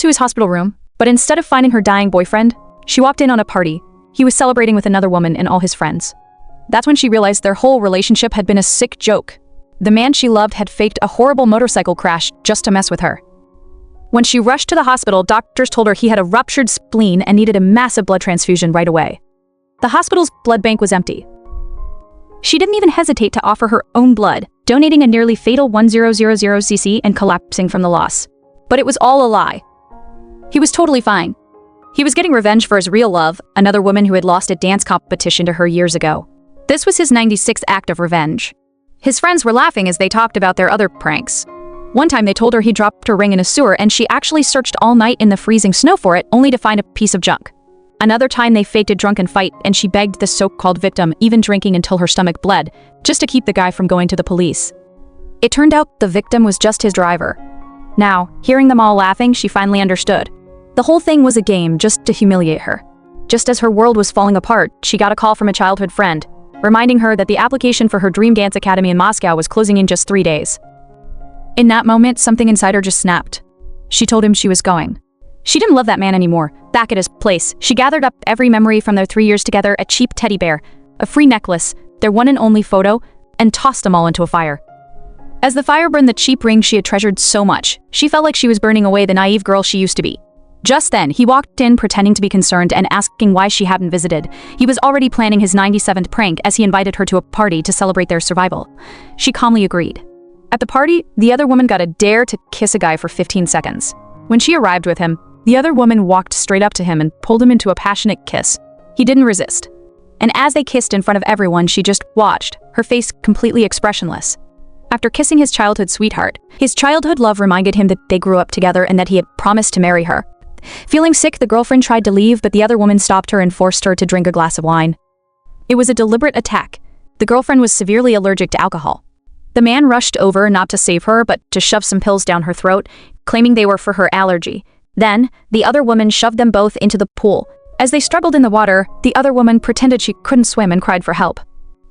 to his hospital room, but instead of finding her dying boyfriend, she walked in on a party. He was celebrating with another woman and all his friends. That's when she realized their whole relationship had been a sick joke. The man she loved had faked a horrible motorcycle crash just to mess with her. When she rushed to the hospital, doctors told her he had a ruptured spleen and needed a massive blood transfusion right away. The hospital's blood bank was empty. She didn't even hesitate to offer her own blood, donating a nearly fatal 1000cc and collapsing from the loss. But it was all a lie. He was totally fine. He was getting revenge for his real love, another woman who had lost a dance competition to her years ago. This was his 96th act of revenge. His friends were laughing as they talked about their other pranks. One time they told her he dropped her ring in a sewer and she actually searched all night in the freezing snow for it, only to find a piece of junk. Another time they faked a drunken fight and she begged the so-called victim, even drinking until her stomach bled, just to keep the guy from going to the police. It turned out the victim was just his driver. Now, hearing them all laughing, she finally understood. The whole thing was a game just to humiliate her. Just as her world was falling apart, she got a call from a childhood friend, reminding her that the application for her dream dance academy in Moscow was closing in just 3 days. In that moment, something inside her just snapped. She told him she was going. She didn't love that man anymore. Back at his place, she gathered up every memory from their 3 years together, a cheap teddy bear, a free necklace, their one and only photo, and tossed them all into a fire. As the fire burned the cheap ring she had treasured so much, she felt like she was burning away the naive girl she used to be. Just then, he walked in pretending to be concerned and asking why she hadn't visited. He was already planning his 97th prank as he invited her to a party to celebrate their survival. She calmly agreed. At the party, the other woman got a dare to kiss a guy for 15 seconds. When she arrived with him, the other woman walked straight up to him and pulled him into a passionate kiss. He didn't resist. And as they kissed in front of everyone, she just watched, her face completely expressionless. After kissing his childhood sweetheart, his childhood love reminded him that they grew up together and that he had promised to marry her. Feeling sick, the girlfriend tried to leave, but the other woman stopped her and forced her to drink a glass of wine. It was a deliberate attack. The girlfriend was severely allergic to alcohol. The man rushed over not to save her, but to shove some pills down her throat, claiming they were for her allergy. Then, the other woman shoved them both into the pool. As they struggled in the water, the other woman pretended she couldn't swim and cried for help.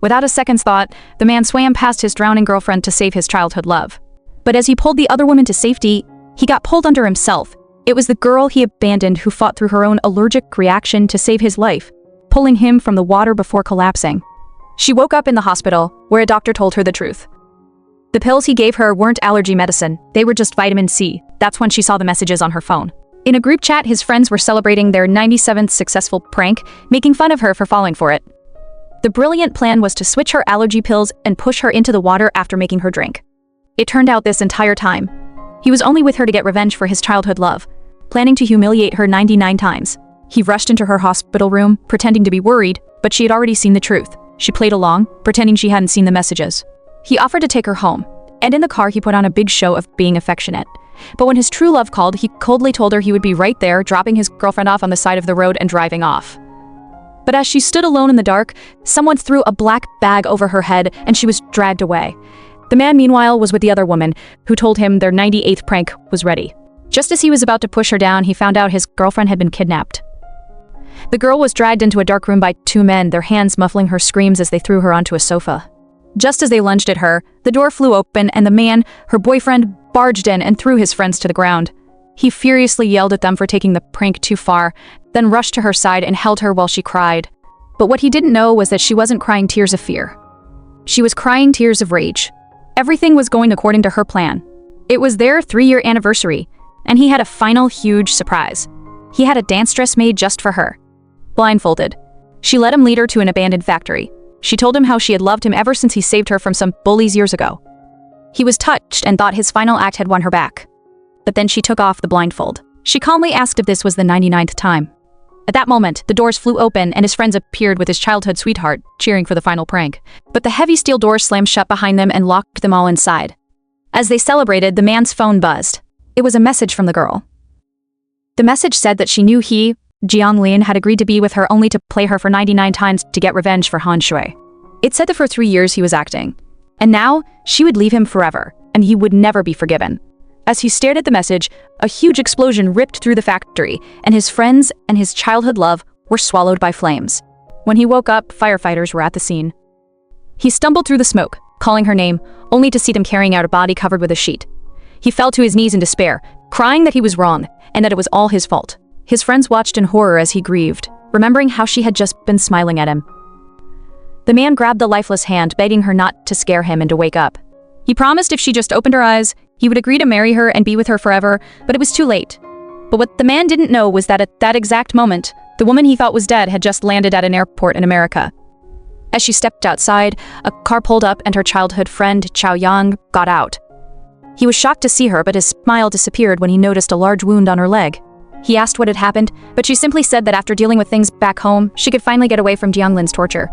Without a second's thought, the man swam past his drowning girlfriend to save his childhood love. But as he pulled the other woman to safety, he got pulled under himself. It was the girl he abandoned who fought through her own allergic reaction to save his life, pulling him from the water before collapsing. She woke up in the hospital, where a doctor told her the truth. The pills he gave her weren't allergy medicine, they were just vitamin C. That's when she saw the messages on her phone. In a group chat, his friends were celebrating their 97th successful prank, making fun of her for falling for it. The brilliant plan was to switch her allergy pills and push her into the water after making her drink. It turned out this entire time, he was only with her to get revenge for his childhood love, planning to humiliate her 99 times. He rushed into her hospital room, pretending to be worried, but she had already seen the truth. She played along, pretending she hadn't seen the messages. He offered to take her home, and in the car he put on a big show of being affectionate. But when his true love called, he coldly told her he would be right there, dropping his girlfriend off on the side of the road and driving off. But as she stood alone in the dark, someone threw a black bag over her head and she was dragged away. The man, meanwhile, was with the other woman, who told him their 98th prank was ready. Just as he was about to push her down, he found out his girlfriend had been kidnapped. The girl was dragged into a dark room by 2 men, their hands muffling her screams as they threw her onto a sofa. Just as they lunged at her, the door flew open and the man, her boyfriend, barged in and threw his friends to the ground. He furiously yelled at them for taking the prank too far, then rushed to her side and held her while she cried. But what he didn't know was that she wasn't crying tears of fear. She was crying tears of rage. Everything was going according to her plan. It was their 3-year anniversary, and he had a final huge surprise. He had a dance dress made just for her. Blindfolded, she let him lead her to an abandoned factory. She told him how she had loved him ever since he saved her from some bullies years ago. He was touched and thought his final act had won her back. But then she took off the blindfold. She calmly asked if this was the 99th time. At that moment, the doors flew open and his friends appeared with his childhood sweetheart, cheering for the final prank. But the heavy steel doors slammed shut behind them and locked them all inside. As they celebrated, the man's phone buzzed. It was a message from the girl. The message said that she knew he, Jiang Lin, had agreed to be with her only to play her for 99 times to get revenge for Han Shui. It said that for 3 years he was acting. And now, she would leave him forever, and he would never be forgiven. As he stared at the message, a huge explosion ripped through the factory, and his friends and his childhood love were swallowed by flames. When he woke up, firefighters were at the scene. He stumbled through the smoke, calling her name, only to see them carrying out a body covered with a sheet. He fell to his knees in despair, crying that he was wrong, and that it was all his fault. His friends watched in horror as he grieved, remembering how she had just been smiling at him. The man grabbed the lifeless hand, begging her not to scare him and to wake up. He promised if she just opened her eyes, he would agree to marry her and be with her forever, but it was too late. But what the man didn't know was that at that exact moment, the woman he thought was dead had just landed at an airport in America. As she stepped outside, a car pulled up and her childhood friend, Chao Yang, got out. He was shocked to see her, but his smile disappeared when he noticed a large wound on her leg. He asked what had happened, but she simply said that after dealing with things back home, she could finally get away from Jianglin's torture.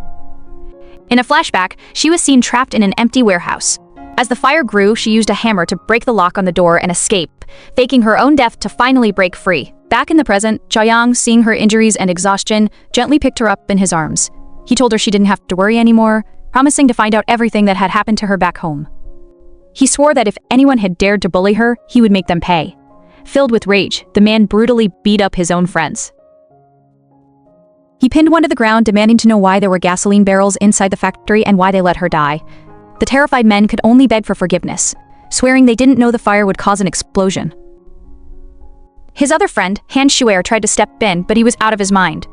In a flashback, she was seen trapped in an empty warehouse. As the fire grew, she used a hammer to break the lock on the door and escape, faking her own death to finally break free. Back in the present, Chao Yang, seeing her injuries and exhaustion, gently picked her up in his arms. He told her she didn't have to worry anymore, promising to find out everything that had happened to her back home. He swore that if anyone had dared to bully her, he would make them pay. Filled with rage, the man brutally beat up his own friends. He pinned one to the ground, demanding to know why there were gasoline barrels inside the factory and why they let her die. The terrified men could only beg for forgiveness, swearing they didn't know the fire would cause an explosion. His other friend, Han Shuer, tried to step in, but he was out of his mind.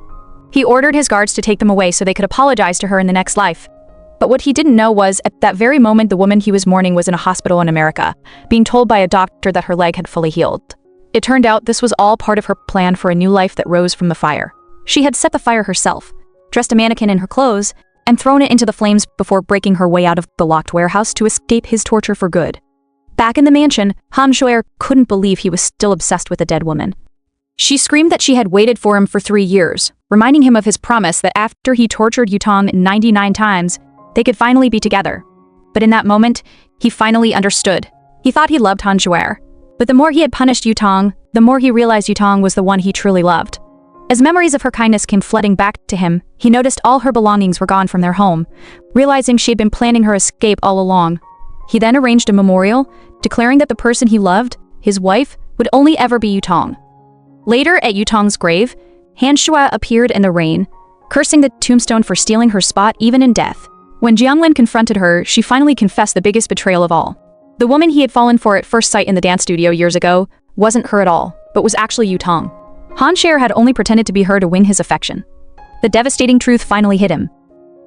He ordered his guards to take them away so they could apologize to her in the next life. But what he didn't know was, at that very moment, the woman he was mourning was in a hospital in America, being told by a doctor that her leg had fully healed. It turned out this was all part of her plan for a new life that rose from the fire. She had set the fire herself, dressed a mannequin in her clothes, and thrown it into the flames before breaking her way out of the locked warehouse to escape his torture for good. Back in the mansion, Han Shuer couldn't believe he was still obsessed with a dead woman. She screamed that she had waited for him for 3 years, reminding him of his promise that after he tortured Yutong 99 times, they could finally be together. But in that moment, he finally understood. He thought he loved Han Shuer, but the more he had punished Yutong, the more he realized Yutong was the one he truly loved. As memories of her kindness came flooding back to him, he noticed all her belongings were gone from their home, realizing she had been planning her escape all along. He then arranged a memorial, declaring that the person he loved, his wife, would only ever be Yutong. Later, at Yutong's grave, Han Shuai appeared in the rain, cursing the tombstone for stealing her spot even in death. When Jianglin confronted her, she finally confessed the biggest betrayal of all. The woman he had fallen for at first sight in the dance studio years ago wasn't her at all, but was actually Yutong. Han Shuai had only pretended to be her to win his affection. The devastating truth finally hit him.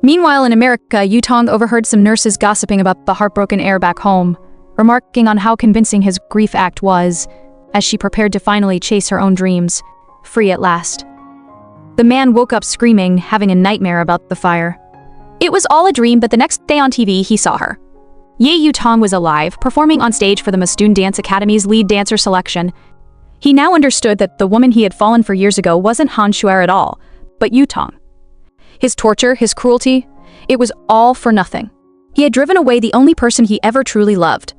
Meanwhile, in America, Yutong overheard some nurses gossiping about the heartbroken heir back home, remarking on how convincing his grief act was, as she prepared to finally chase her own dreams, free at last. The man woke up screaming, having a nightmare about the fire. It was all a dream, but the next day on TV, he saw her. Ye Yutong was alive, performing on stage for the Mustun Dance Academy's lead dancer selection. He now understood that the woman he had fallen for years ago wasn't Han Shuai at all, but Yutong. His torture, his cruelty, it was all for nothing. He had driven away the only person he ever truly loved.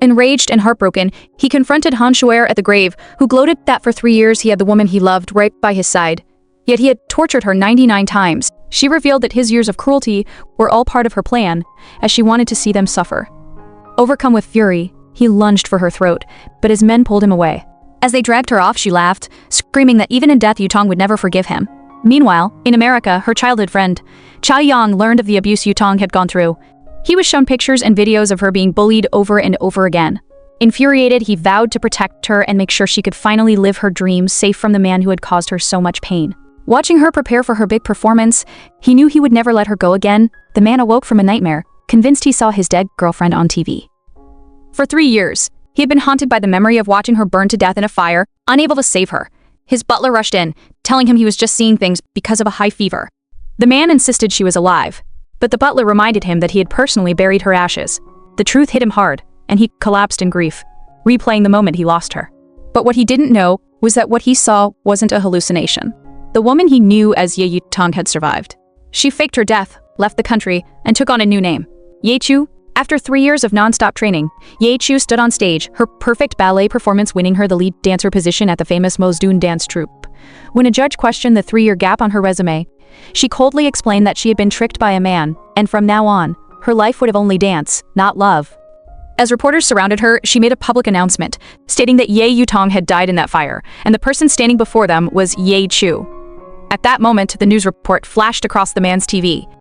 Enraged and heartbroken, he confronted Han Shuai at the grave, who gloated that for 3 years he had the woman he loved right by his side. Yet he had tortured her 99 times. She revealed that his years of cruelty were all part of her plan, as she wanted to see them suffer. Overcome with fury, he lunged for her throat, but his men pulled him away. As they dragged her off, she laughed, screaming that even in death Yutong would never forgive him. Meanwhile, in America, her childhood friend, Chao Yang, learned of the abuse Yutong had gone through. He was shown pictures and videos of her being bullied over and over again. Infuriated, he vowed to protect her and make sure she could finally live her dreams safe from the man who had caused her so much pain. Watching her prepare for her big performance, he knew he would never let her go again. The man awoke from a nightmare, convinced he saw his dead girlfriend on TV. For 3 years, he had been haunted by the memory of watching her burn to death in a fire, unable to save her. His butler rushed in, telling him he was just seeing things because of a high fever. The man insisted she was alive, but the butler reminded him that he had personally buried her ashes. The truth hit him hard, and he collapsed in grief, replaying the moment he lost her. But what he didn't know was that what he saw wasn't a hallucination. The woman he knew as Ye Yutong had survived. She faked her death, left the country, and took on a new name, Ye Chu. After 3 years of non-stop training, Ye Chu stood on stage, her perfect ballet performance winning her the lead dancer position at the famous Mosdoon dance troupe. When a judge questioned the 3-year gap on her resume, she coldly explained that she had been tricked by a man, and from now on, her life would have only dance, not love. As reporters surrounded her, she made a public announcement, stating that Ye Yutong had died in that fire, and the person standing before them was Ye Chu. At that moment, the news report flashed across the man's TV.